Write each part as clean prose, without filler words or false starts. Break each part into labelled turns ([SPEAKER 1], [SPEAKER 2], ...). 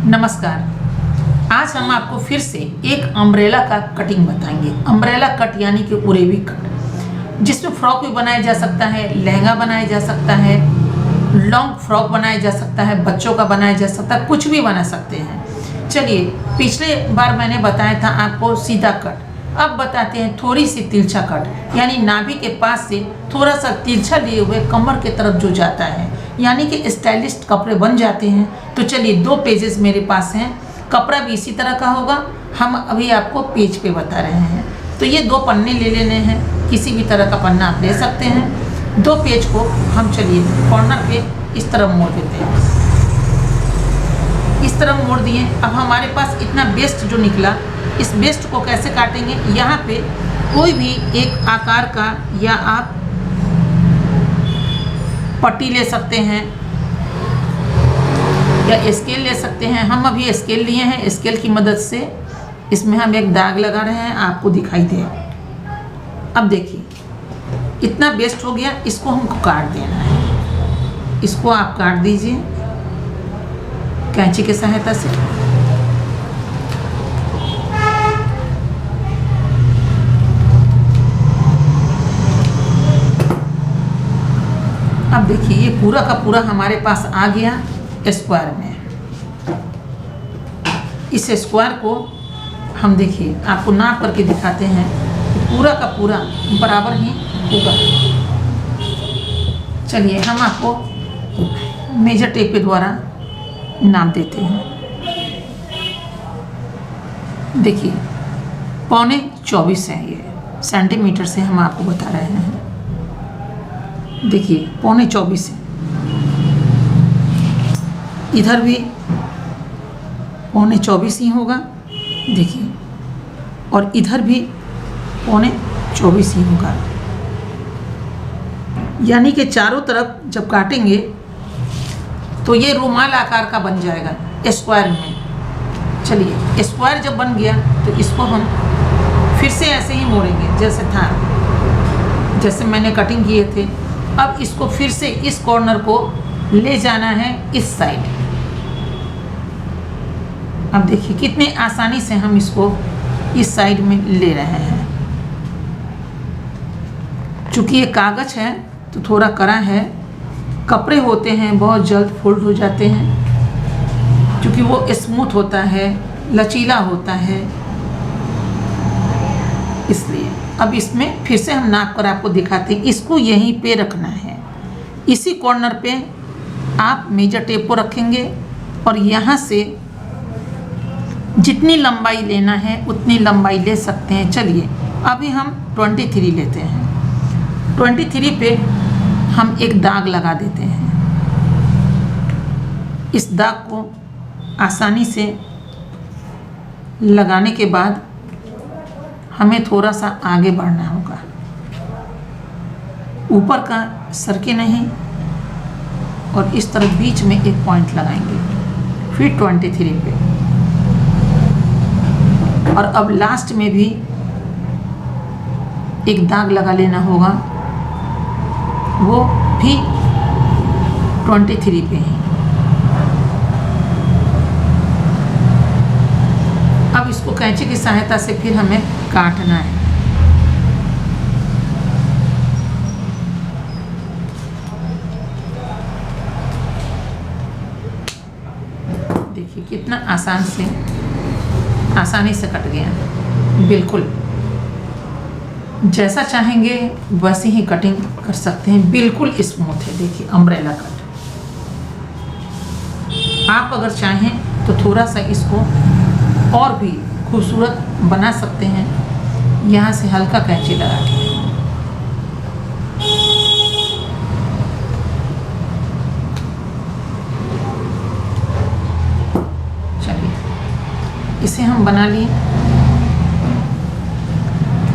[SPEAKER 1] नमस्कार। आज हम आपको फिर से एक अम्ब्रेला का कटिंग बताएंगे। अम्ब्रेला कट यानी कि उरेबी कट, जिसमें फ्रॉक भी बनाया जा सकता है, लहंगा बनाया जा सकता है, लॉन्ग फ्रॉक बनाया जा सकता है, बच्चों का बनाया जा सकता है, कुछ भी बना सकते हैं। चलिए, पिछले बार मैंने बताया था आपको सीधा कट, अब बताते हैं थोड़ी सी तिरछा कट, यानी नाभि के पास से थोड़ा सा तिरछा लिए हुए कमर के तरफ जो जाता है, यानी कि स्टाइलिस्ट कपड़े बन जाते हैं। तो चलिए, 2 पेजेस मेरे पास हैं, कपड़ा भी इसी तरह का होगा। हम अभी आपको पेज पे बता रहे हैं। तो ये 2 पन्ने ले लेने हैं, किसी भी तरह का पन्ना आप ले सकते हैं। 2 पेज को हम चलिए कॉर्नर पे इस तरह मोड़ देते हैं। इस तरह मोड़ दिए। अब हमारे पास इतना वेस्ट जो निकला, इस वेस्ट को कैसे काटेंगे? यहाँ पे कोई भी एक आकार का या आप पट्टी ले सकते हैं या स्केल ले सकते हैं। हम अभी स्केल लिए हैं, स्केल की मदद से इसमें हम एक दाग लगा रहे हैं, आपको दिखाई दे। अब देखिए इतना वेस्ट हो गया, इसको हमको काट देना है। इसको आप काट दीजिए कैंची की सहायता से। अब देखिए ये पूरा का पूरा हमारे पास आ गया स्क्वायर में। इस स्क्वायर को हम देखिए आपको नाप करके दिखाते हैं, पूरा का पूरा बराबर ही होगा। चलिए हम आपको मेजर टेप के द्वारा नाप देते हैं। देखिए 24.25 है, ये सेंटीमीटर से हम आपको बता रहे हैं। देखिए 24.25 है, इधर भी 24.25 ही होगा। देखिए, और इधर भी 24.25 ही होगा। यानी कि चारों तरफ जब काटेंगे तो ये रुमाल आकार का बन जाएगा स्क्वायर में। चलिए, स्क्वायर जब बन गया तो इसको हम फिर से ऐसे ही मोड़ेंगे जैसे था, जैसे मैंने कटिंग किए थे। अब इसको फिर से इस कॉर्नर को ले जाना है इस साइड। अब देखिए कितने आसानी से हम इसको इस साइड में ले रहे हैं। चूँकि ये कागज है तो थोड़ा कड़ा है, कपड़े होते हैं बहुत जल्द फोल्ड हो जाते हैं, क्योंकि वो स्मूथ होता है, लचीला होता है, इसलिए। अब इसमें फिर से हम नाप कर आपको दिखाते हैं। इसको यहीं पे रखना है, इसी कॉर्नर पे आप मेजर टेप को रखेंगे और यहाँ से जितनी लंबाई लेना है उतनी लंबाई ले सकते हैं। चलिए अभी हम 23 लेते हैं। 23 पे हम एक दाग लगा देते हैं। इस दाग को आसानी से लगाने के बाद हमें थोड़ा सा आगे बढ़ना होगा, ऊपर का सरके नहीं, और इस तरफ बीच में एक पॉइंट लगाएंगे, फिर 23 पे। और अब लास्ट में भी एक दाग लगा लेना होगा, वो भी 23 पे ही। अब इसको कैंची की सहायता से फिर हमें काटना है। देखिए कितना आसानी से कट गया। बिल्कुल जैसा चाहेंगे वैसे ही कटिंग कर सकते हैं, बिल्कुल स्मूथ है। देखिए अम्ब्रेला कट। आप अगर चाहें तो थोड़ा सा इसको और भी खूबसूरत बना सकते हैं, यहाँ से हल्का कैंची लगा के। चलिए इसे हम बना लिए।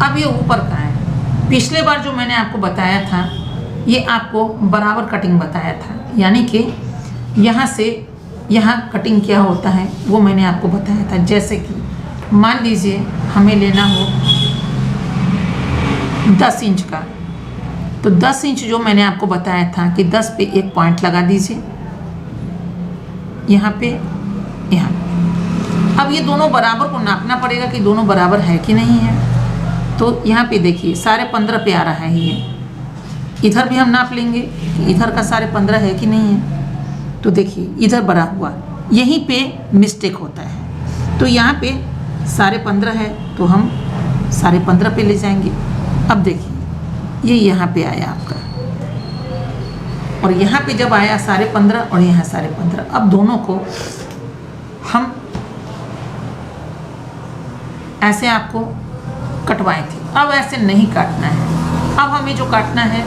[SPEAKER 1] अब ये ऊपर का है। पिछले बार जो मैंने आपको बताया था, ये आपको बराबर कटिंग बताया था, यानी कि यहाँ से यहाँ कटिंग क्या होता है वो मैंने आपको बताया था। जैसे कि मान लीजिए हमें लेना हो 10 इंच का, तो 10 इंच जो मैंने आपको बताया था कि 10 पे एक पॉइंट लगा दीजिए, यहाँ पे यहाँ। अब ये दोनों बराबर को नापना पड़ेगा कि दोनों बराबर है कि नहीं है। तो यहाँ पे देखिए 15.5 पे आ रहा है ये। इधर भी हम नाप लेंगे कि इधर का 15.5 है कि नहीं है। तो देखिए इधर बड़ा हुआ, यहीं पे मिस्टेक होता है। तो यहाँ पे 15.5 है तो हम 15.5 पे ले जाएंगे। अब देखिए ये यहाँ पे आया आपका, और यहाँ पे जब आया 15.5 और यहाँ 15.5। अब दोनों को हम ऐसे आपको कटवाए थे, अब ऐसे नहीं काटना है। अब हमें जो काटना है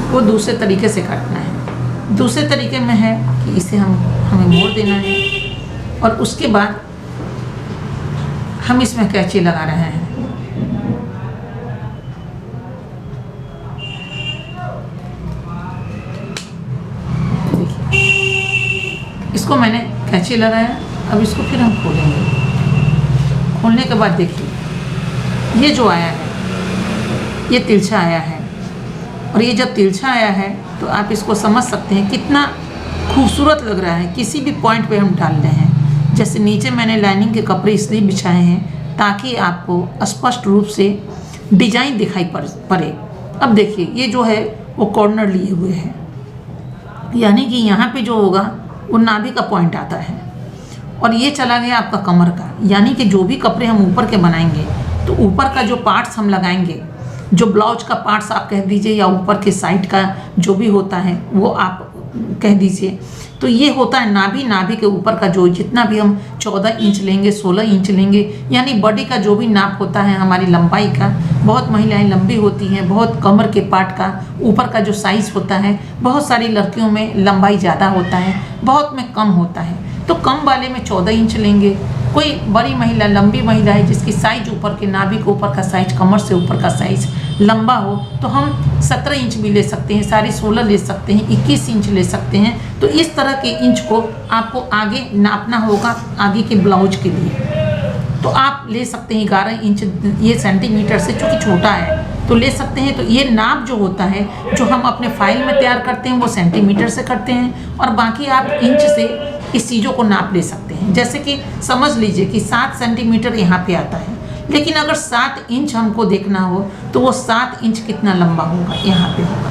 [SPEAKER 1] वो दूसरे तरीके से काटना है। दूसरे तरीके में है कि इसे हमें मोड़ देना है, और उसके बाद हम इसमें कैंची लगा रहे हैं। देखिए इसको मैंने कैंची लगाया। अब इसको फिर हम खोलेंगे। खोलने के बाद देखिए ये जो आया है ये तिरछा आया है, और ये जब तिरछा आया है तो आप इसको समझ सकते हैं कितना खूबसूरत लग रहा है। किसी भी पॉइंट पे हम डाल रहे हैं, जैसे नीचे मैंने लाइनिंग के कपड़े इसलिए बिछाए हैं ताकि आपको स्पष्ट रूप से डिजाइन दिखाई पड़े। अब देखिए ये जो है वो कॉर्नर लिए हुए है, यानी कि यहाँ पे जो होगा वो नाभि का पॉइंट आता है, और ये चला गया आपका कमर का। यानी कि जो भी कपड़े हम ऊपर के बनाएंगे तो ऊपर का जो पार्ट्स हम लगाएंगे, जो ब्लाउज का पार्ट्स आप कह दीजिए या ऊपर के साइड का जो भी होता है वो आप कह दीजिए, तो ये होता है नाभि। नाभि के ऊपर का जो जितना भी हम 14 इंच लेंगे, 16 इंच लेंगे, यानी बॉडी का जो भी नाप होता है हमारी लंबाई का। बहुत महिलाएं लंबी होती हैं, बहुत कमर के पार्ट का ऊपर का जो साइज़ होता है, बहुत सारी लड़कियों में लंबाई ज़्यादा होता है, बहुत में कम होता है। तो कम वाले में 14 इंच लेंगे। कोई बड़ी महिला, लंबी महिला है जिसकी साइज ऊपर के नाभि के ऊपर का साइज, कमर से ऊपर का साइज लंबा हो, तो हम 17 इंच भी ले सकते हैं, 16.5 ले सकते हैं, 21 इंच ले सकते हैं। तो इस तरह के इंच को आपको आगे नापना होगा आगे के ब्लाउज के लिए। तो आप ले सकते हैं 11 इंच, ये सेंटीमीटर से चूँकि छोटा है तो ले सकते हैं। तो ये नाप जो होता है जो हम अपने फाइल में तैयार करते हैं वो सेंटीमीटर से करते हैं, और बाकी आप इंच से इस चीज़ों को नाप ले सकते हैं। जैसे कि समझ लीजिए कि 7 सेंटीमीटर यहाँ पे आता है, लेकिन अगर 7 इंच हमको देखना हो तो वो 7 इंच कितना लंबा होगा यहाँ पे होगा।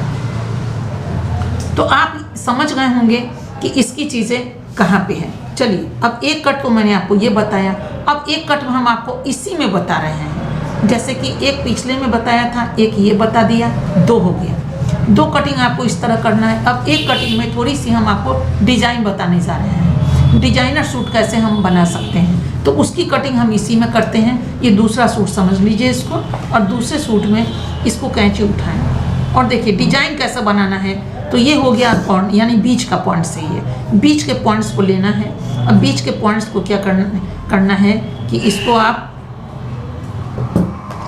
[SPEAKER 1] तो आप समझ गए होंगे कि इसकी चीज़ें कहाँ पे हैं। चलिए अब एक कट तो मैंने आपको ये बताया, अब एक कट हम आपको इसी में बता रहे हैं। जैसे कि एक पिछले में बताया था, एक ये बता दिया, 2 हो गया। 2 कटिंग आपको इस तरह करना है। अब एक कटिंग में थोड़ी सी हम आपको डिजाइन बताने जा रहे हैं, डिजाइनर सूट कैसे हम बना सकते हैं। तो उसकी कटिंग हम इसी में करते हैं। ये दूसरा सूट समझ लीजिए इसको, और दूसरे सूट में इसको कैंची उठाएं और देखिए डिजाइन कैसा बनाना है। तो ये हो गया पॉइंट, यानी बीच का पॉइंट से ये बीच के पॉइंट्स को लेना है। अब बीच के पॉइंट्स को क्या करना है कि इसको आप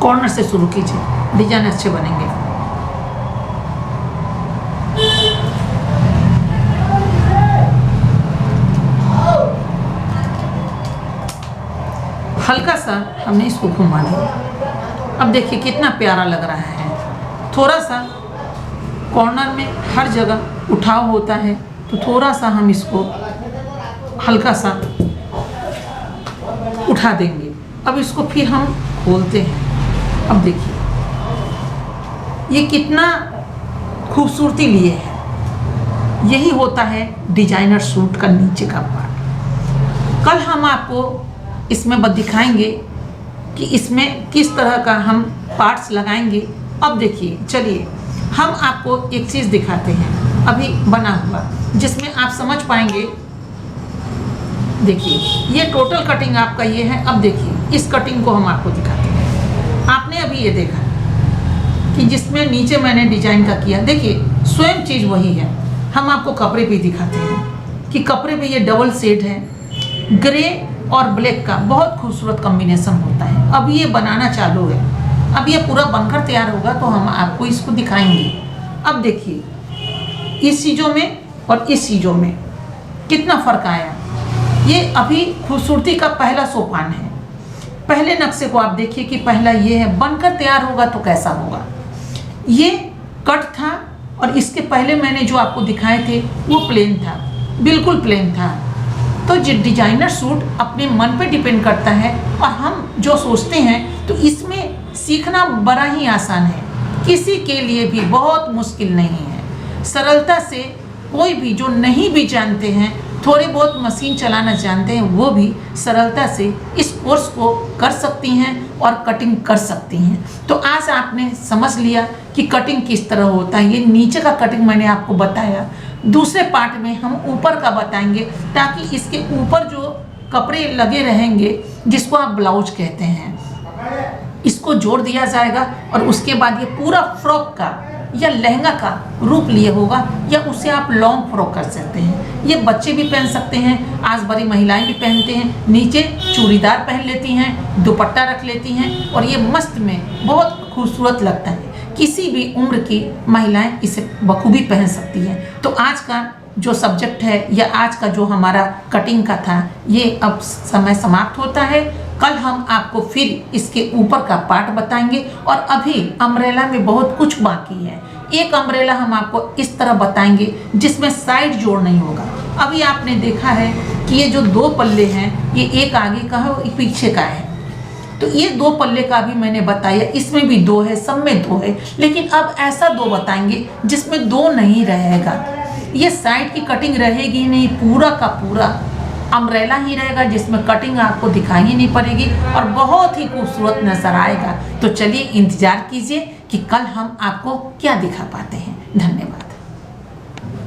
[SPEAKER 1] कॉर्नर से शुरू कीजिए, डिजाइन अच्छे बनेंगे। हल्का सा हमने इसको घुमा दिया। अब देखिए कितना प्यारा लग रहा है। थोड़ा सा कॉर्नर में हर जगह उठाव होता है, तो थोड़ा सा हम इसको हल्का सा उठा देंगे। अब इसको फिर हम खोलते हैं। अब देखिए ये कितना खूबसूरती लिए है। यही होता है डिजाइनर सूट का नीचे का पार्ट। कल हम आपको इसमें दिखाएंगे कि इसमें किस तरह का हम पार्ट्स लगाएंगे। अब देखिए चलिए हम आपको एक चीज़ दिखाते हैं अभी बना हुआ, जिसमें आप समझ पाएंगे। देखिए ये टोटल कटिंग आपका ये है। अब देखिए इस कटिंग को हम आपको दिखाते हैं। आपने अभी ये देखा कि जिसमें नीचे मैंने डिजाइन का किया, देखिए स्वयं चीज़ वही है। हम आपको कपड़े पे दिखाते हैं कि कपड़े पे ये डबल शेड है, ग्रे और ब्लैक का बहुत खूबसूरत कॉम्बिनेशन होता है। अब ये बनाना चालू है, अब ये पूरा बनकर तैयार होगा तो हम आपको इसको दिखाएंगे। अब देखिए इस चीज़ों में और इस चीज़ों में कितना फ़र्क आया। ये अभी खूबसूरती का पहला सोपान है। पहले नक्शे को आप देखिए कि पहला ये है, बनकर तैयार होगा तो कैसा होगा। ये कट था और इसके पहले मैंने जो आपको दिखाए थे वो प्लेन था, बिल्कुल प्लेन था। तो जो डिजाइनर सूट अपने मन पे डिपेंड करता है और हम जो सोचते हैं, तो इसमें सीखना बड़ा ही आसान है, किसी के लिए भी बहुत मुश्किल नहीं है। सरलता से कोई भी जो नहीं भी जानते हैं, थोड़े बहुत मशीन चलाना जानते हैं, वो भी सरलता से इस कोर्स को कर सकती हैं और कटिंग कर सकती हैं। तो आज आपने समझ लिया कि कटिंग किस तरह होता है। ये नीचे का कटिंग मैंने आपको बताया, दूसरे पार्ट में हम ऊपर का बताएंगे, ताकि इसके ऊपर जो कपड़े लगे रहेंगे, जिसको आप ब्लाउज कहते हैं, इसको जोड़ दिया जाएगा और उसके बाद ये पूरा फ्रॉक का या लहंगा का रूप लिए होगा, या उसे आप लॉन्ग फ्रॉक कर सकते हैं। ये बच्चे भी पहन सकते हैं, आज बड़ी महिलाएं भी पहनते हैं, नीचे चूड़ीदार पहन लेती हैं, दुपट्टा रख लेती हैं और ये मस्त में बहुत खूबसूरत लगता है। किसी भी उम्र की महिलाएं इसे बखूबी पहन सकती हैं। तो आज का जो सब्जेक्ट है या आज का जो हमारा कटिंग का था, ये अब समय समाप्त होता है। कल हम आपको फिर इसके ऊपर का पार्ट बताएंगे और अभी अम्ब्रेला में बहुत कुछ बाकी है। एक अम्ब्रेला हम आपको इस तरह बताएंगे जिसमें साइड जोड़ नहीं होगा। अभी आपने देखा है कि ये जो दो पल्ले हैं, ये एक आगे का है और एक पीछे का है। तो ये दो पल्ले का भी मैंने बताया, इसमें भी दो है, सब में दो है, लेकिन अब ऐसा दो बताएंगे जिसमें दो नहीं रहेगा। ये साइड की कटिंग रहेगी नहीं, पूरा का पूरा अम्ब्रेला ही रहेगा, जिसमें कटिंग आपको दिखाई ही नहीं पड़ेगी और बहुत ही खूबसूरत नजर आएगा। तो चलिए इंतजार कीजिए कि कल हम आपको क्या दिखा पाते हैं। धन्यवाद।